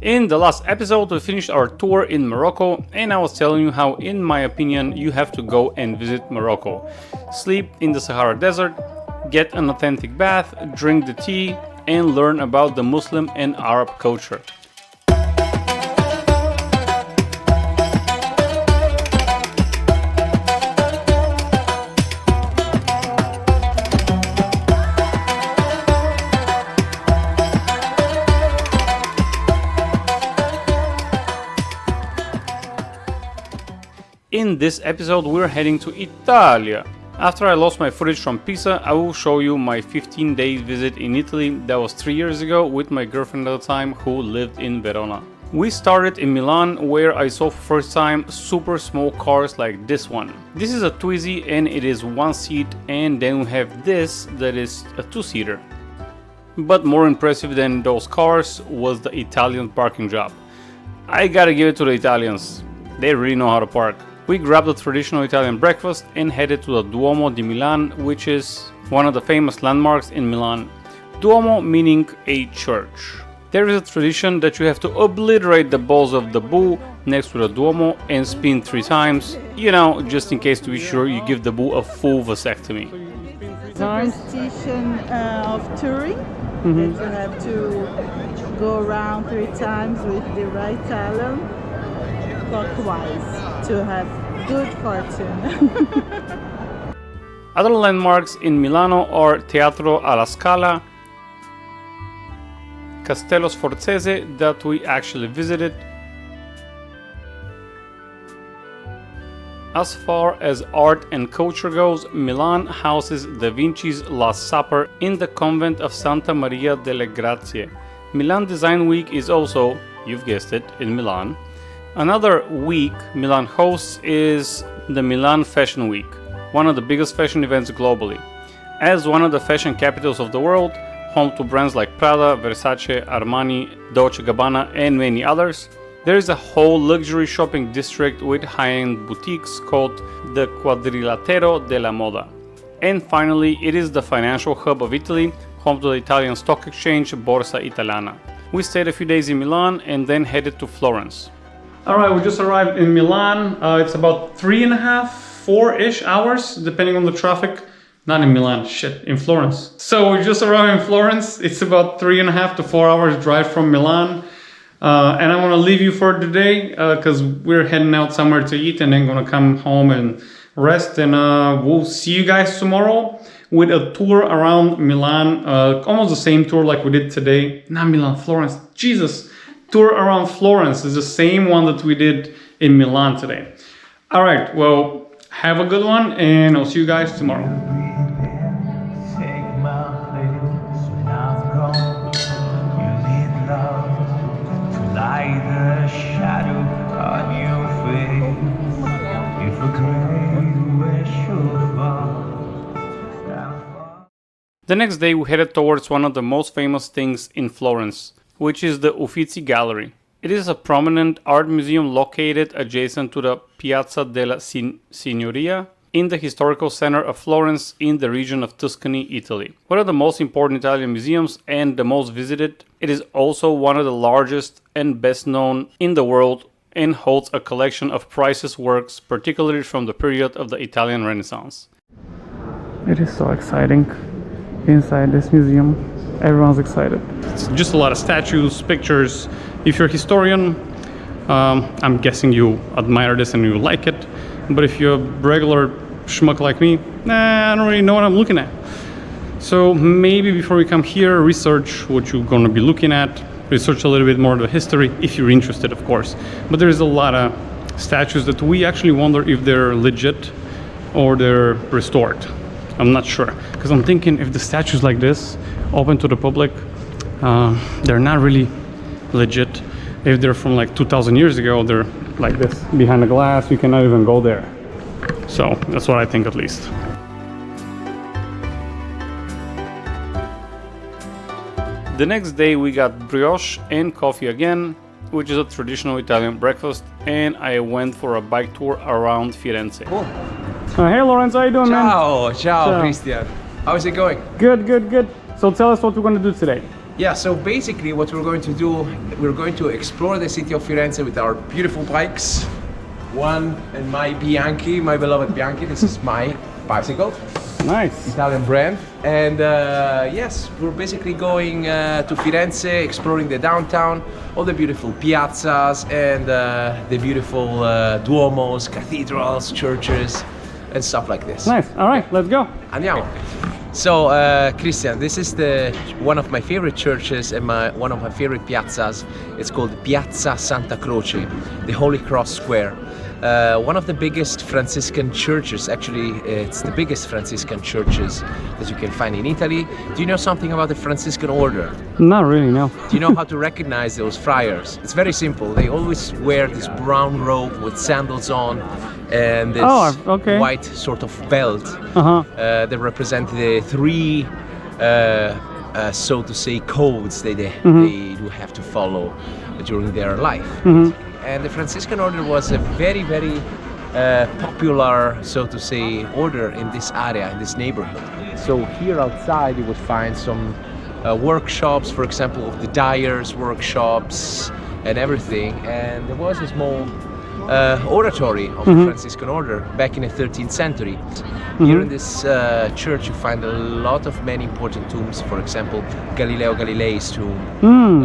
In the last episode, we finished our tour in Morocco, and I was telling you how, in my opinion, you have to go and visit Morocco. Sleep in the Sahara Desert, get an authentic bath, drink the tea, and learn about the Muslim and Arab culture. In this episode, we're heading to Italia. After I lost my footage from Pisa, I will show you my 15-day visit in Italy that was 3 years ago with my girlfriend at the time who lived in Verona. We started in Milan, where I saw for first time super small cars like this one. This is a Twizy and it is one seat, and then we have this that is a two-seater. But more impressive than those cars was the Italian parking job. I gotta give it to the Italians. They really know how to park. We grabbed a traditional Italian breakfast and headed to the Duomo di Milan, which is one of the famous landmarks in Milan. Duomo meaning a church. There is a tradition that you have to obliterate the balls of the bull next to the Duomo and spin 3 times, just in case to be sure you give the bull a full vasectomy. Superstition of touring, that you have to go around 3 times with the right talon clockwise to have good fortune. Other landmarks in Milano are Teatro alla Scala, Castello Sforzese that we actually visited. As far as art and culture goes, Milan houses Da Vinci's Last Supper in the convent of Santa Maria delle Grazie. Milan Design Week is also, you've guessed it, in Milan. Another week Milan hosts is the Milan Fashion Week, one of the biggest fashion events globally. As one of the fashion capitals of the world, home to brands like Prada, Versace, Armani, Dolce & Gabbana, and many others, there is a whole luxury shopping district with high-end boutiques called the Quadrilatero della Moda. And finally, it is the financial hub of Italy, home to the Italian stock exchange Borsa Italiana. We stayed a few days in Milan and then headed to Florence. Alright, we just arrived in Milan. It's about 3.5, 4-ish hours, depending on the traffic. Not in Milan, in Florence. So we just arrived in Florence. It's about 3.5 to 4 hours drive from Milan. And I want to leave you for today because we're heading out somewhere to eat and then going to come home and rest. And we'll see you guys tomorrow with a tour around Milan. Almost the same tour like we did today. Not Milan, Florence. Jesus. Tour around Florence is the same one that we did in Milan today. All right, well, have a good one, and I'll see you guys tomorrow. The next day we headed towards one of the most famous things in Florence, which is the Uffizi Gallery. It is a prominent art museum located adjacent to the Piazza della Signoria in the historical center of Florence in the region of Tuscany, Italy. One of the most important Italian museums and the most visited, it is also one of the largest and best known in the world and holds a collection of priceless works, particularly from the period of the Italian Renaissance. It is so exciting inside this museum. Everyone's excited. It's just a lot of statues, pictures. If you're a historian, I'm guessing you admire this and you like it. But if you're a regular schmuck like me, I don't really know what I'm looking at. So maybe before you come here, research what you're going to be looking at. Research a little bit more of the history, if you're interested, of course. But there's a lot of statues that we actually wonder if they're legit or they're restored. I'm not sure, because I'm thinking if the statues like this open to the public, they're not really legit. If they're from like 2,000 years ago, they're like this behind the glass, you cannot even go there. So that's what I think, at least. The next day we got brioche and coffee again, which is a traditional Italian breakfast, and I went for a bike tour around Firenze. Cool. Hey Lawrence, how you doing, man? Ciao, Christian. How's it going? Good. So tell us what we're going to do today. Yeah, so basically what we're going to do, we're going to explore the city of Firenze with our beautiful bikes. One and my Bianchi, my beloved Bianchi. This is my bicycle. Nice. Italian brand. And yes, we're basically going to Firenze, exploring the downtown, all the beautiful piazzas and the beautiful Duomos, cathedrals, churches, and stuff like this. Nice. All right, let's go. Andiamo. So, Christian, this is one of my favorite churches and one of my favorite piazzas. It's called Piazza Santa Croce, the Holy Cross Square. One of the biggest Franciscan churches, actually it's the biggest Franciscan churches that you can find in Italy. Do you know something about the Franciscan order? Not really, no. Do you know how to recognize those friars? It's very simple. They always wear this brown robe with sandals on and this white sort of belt that represent the three, so to say, codes they do have to follow during their life. And the Franciscan order was a very, very popular, so to say, order in this area, in this neighborhood. So here outside you would find some workshops, for example, of the dyers workshops and everything. And there was a small oratory of the Franciscan order back in the 13th century. Here in this church you find a lot of many important tombs. For example, Galileo Galilei's tomb,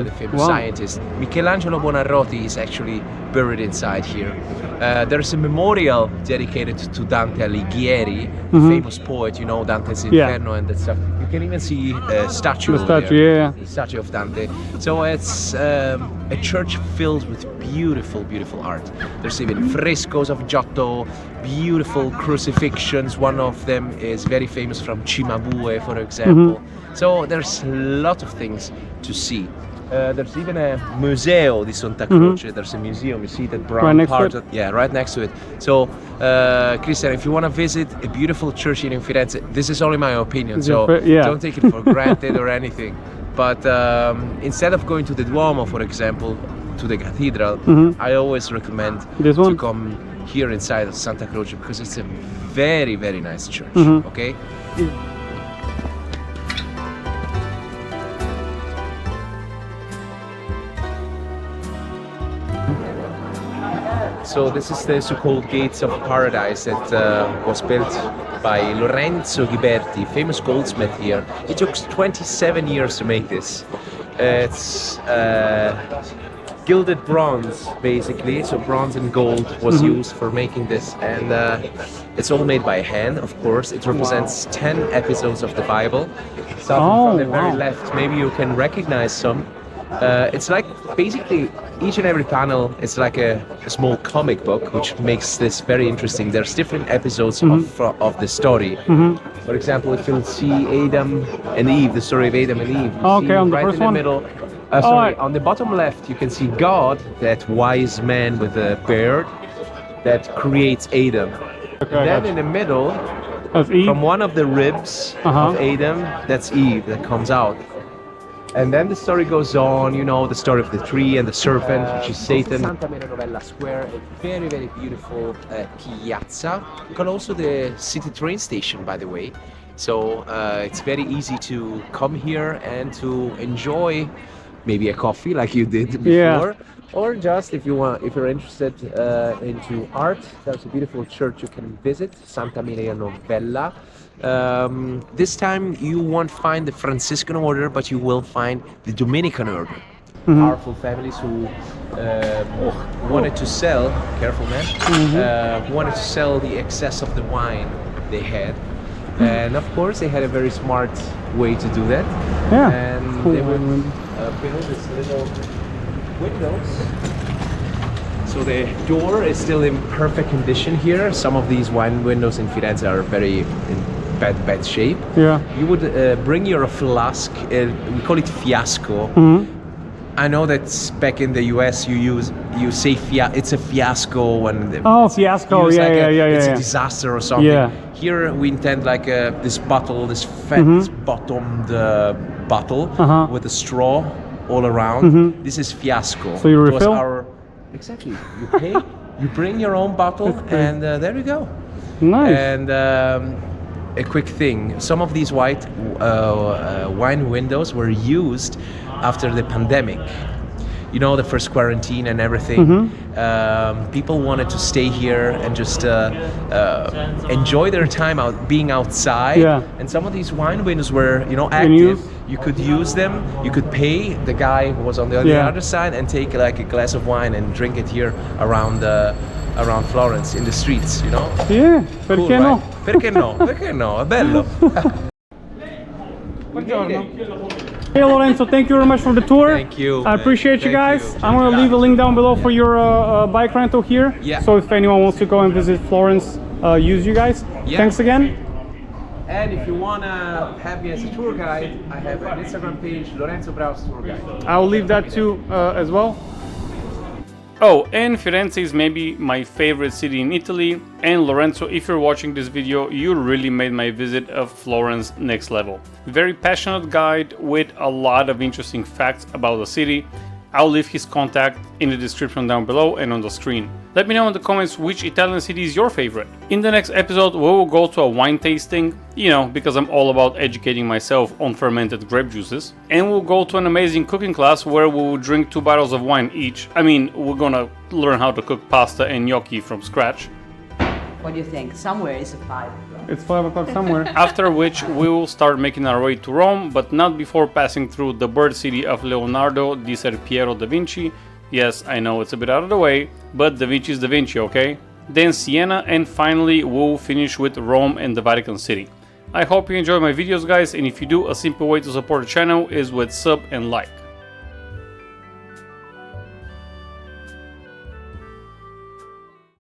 the famous scientist. Michelangelo Buonarroti is actually buried inside here. There's a memorial dedicated to Dante Alighieri, the famous poet, you know, Dante's Inferno and that stuff. You can even see a statue over there, the statue of Dante. So it's a church filled with beautiful, beautiful art. There's even frescoes of Giotto, beautiful crucifixions. One of them is very famous from Cimabue, for example. So there's a lot of things to see. There's even a Museo di Santa Croce. There's a museum. You see that brown part? Right next to it. So, Christian, if you want to visit a beautiful church here in Firenze, this is only my opinion. So don't take it for granted or anything. But instead of going to the Duomo, for example, to the cathedral, I always recommend to come here inside of Santa Croce because it's a very, very nice church. Okay. So this is the so-called Gates of Paradise that was built by Lorenzo Ghiberti, famous goldsmith here. It took 27 years to make this. It's gilded bronze, basically. So bronze and gold was used for making this, and it's all made by hand, of course. It represents 10 episodes of the Bible. Starting from the very left, maybe you can recognize some. It's like basically each and every panel is like a small comic book, which makes this very interesting. There's different episodes of the story. For example, if you'll see Adam and Eve, the story of Adam and Eve. On the right first in the middle. On the bottom left, you can see God, that wise man with a beard that creates Adam. Then in the middle, from one of the ribs of Adam, that's Eve that comes out. And then the story goes on, you know, the story of the tree and the serpent, which is Satan. Santa Maria Square, a very, very beautiful piazza. Called also the city train station, by the way. So it's very easy to come here and to enjoy maybe a coffee like you did before. Or just if you're interested into art, there's a beautiful church you can visit, Santa Maria Novella. This time you won't find the Franciscan order, but you will find the Dominican order. Powerful families who wanted to sell, careful man, wanted to sell the excess of the wine they had. And of course they had a very smart way to do that. And they would build this little windows. So the door is still in perfect condition here. Some of these wine windows in Firenze are very in bad shape. You would bring your flask, we call it fiasco. I know that back in the US you say it's a fiasco when fiasco, it's a disaster or something. Here we intend like this bottle, this fat bottomed bottle with a straw all around. This is fiasco. So you refill? Exactly. You pay, you bring your own bottle, and there you go. Nice. And a quick thing. Some of these wine windows were used after the pandemic. You know, the first quarantine and everything. People wanted to stay here and just enjoy their time being outside. Yeah. And some of these wine windows were, you know, active. You could use them. You could pay the guy who was on the other side and take like a glass of wine and drink it here around Florence in the streets. You know. Yeah. Cool, Perché no? right? Perché no? Perché no? È bello. Hey Lorenzo, thank you very much for the tour. Thank you. I appreciate you guys. I'm going to leave a link down below for your bike rental here. Yeah. So if anyone wants to go and visit Florence, use you guys. Yeah. Thanks again. And if you want to have me as a tour guide, I have an Instagram page, Lorenzo Braus Tour Guide. I'll leave that too as well. Oh, and Firenze is maybe my favorite city in Italy, and Lorenzo, if you're watching this video, you really made my visit of Florence next level. Very passionate guide with a lot of interesting facts about the city. I'll leave his contact in the description down below and on the screen. Let me know in the comments which Italian city is your favorite. In the next episode, we will go to a wine tasting, you know, because I'm all about educating myself on fermented grape juices. And we'll go to an amazing cooking class where we will drink 2 bottles of wine each. I mean, we're gonna learn how to cook pasta and gnocchi from scratch. What do you think? Somewhere is a 5. It's 5 o'clock somewhere. After which we will start making our way to Rome, but not before passing through the bird city of Leonardo di Ser Piero da Vinci. Yes, I know it's a bit out of the way, but Da Vinci is Da Vinci, okay? Then Siena, and finally we'll finish with Rome and the Vatican City. I hope you enjoy my videos, guys, and if you do, a simple way to support the channel is with sub and like.